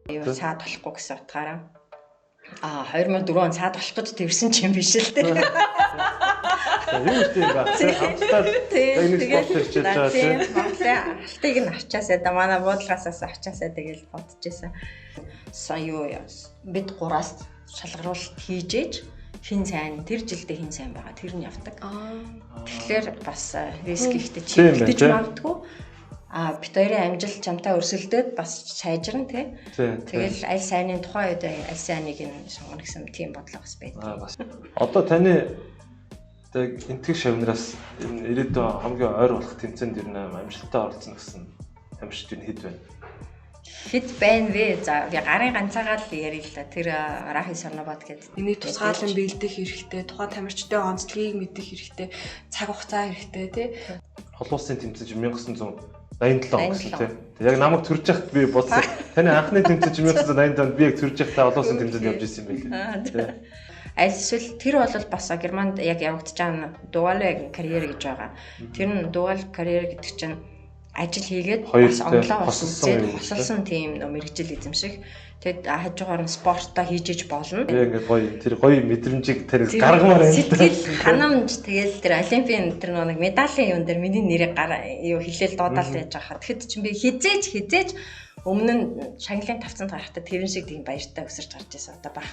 Юу цаад болохгүй гэсэн утгаараа. 2004 он цаад болох гэж тэрсэн ч юм биш л дээ. Юу тийм ба. Хамтдаа нэг спорт хийж байгаа тийм. Монголын алтыг нь авчаасаа да манай буудлагаасаас авчаасаа тэгэл бодож исэн. Юу бид 3-аас шалгаруулалт хийжээж хин сайн тэр жилдээ хин сайн байгаа тэр нь явдаг. Тэгэхээр бас риск ихтэй чиглэж магадгүй. Бид хоёрын амжилт чамтай өрсөлдөөд бас сайжирна тий. Тэгэл аль сайнны тухайн үед аль сайныг нь сонгоно гэсэн тийм бодлого бас байдаг. Одоо таны энтгэх шавнараас ирээдүйн хамгийн ойр болох тэмцээнд ер нь амжилттай оролцсон гэсэн амжилт нь хэд байна? Хэд байна вэ? За би гарын ганцаагаа л ярил л да. Тэр Рахи Сарнабад гэдэг. Энийг тусгаалan бэлдэх хэрэгтэй, тухайн тамирчдын онцлогийг мэдэх хэрэгтэй, цаг хугацаа хэрэгтэй тий. Олон улсын тэмцээн 1987 он гэсэн тийм. Яг намайг төрж яхад би бодсон. Таны анхны тэмцээн 1980 онд би яг төрж яхад олон улсын тэмцээнд явж исэн юм байлээ. Аль эсвэл тэр бол бас Германд яг явагдаж байгаа дугаалын карьер гэж байгаа. Тэр нь дугаал карьер гэдэг чинь ажил хийгээд бас онлоо хосолсон тийм мэрэгжил эзэмших. Тэгэд хажуугаар нь спортоо хийж болно. Яг гоё тэр гоё мэдрэмжийг тэр гаргамаар байна. Сэтгэл ханамж тэгэл тэр олимпийн тэр нэг медалийн юм дээр миний нэрийг юу хэлээл дуудаал яаж байгаа. Тэгэхэд чи би хизээж өмнө нь Шанглын тавцанд гарахтаа тэрэн шиг тийм баяртай өсөрч гарч ирсэн одоо баг.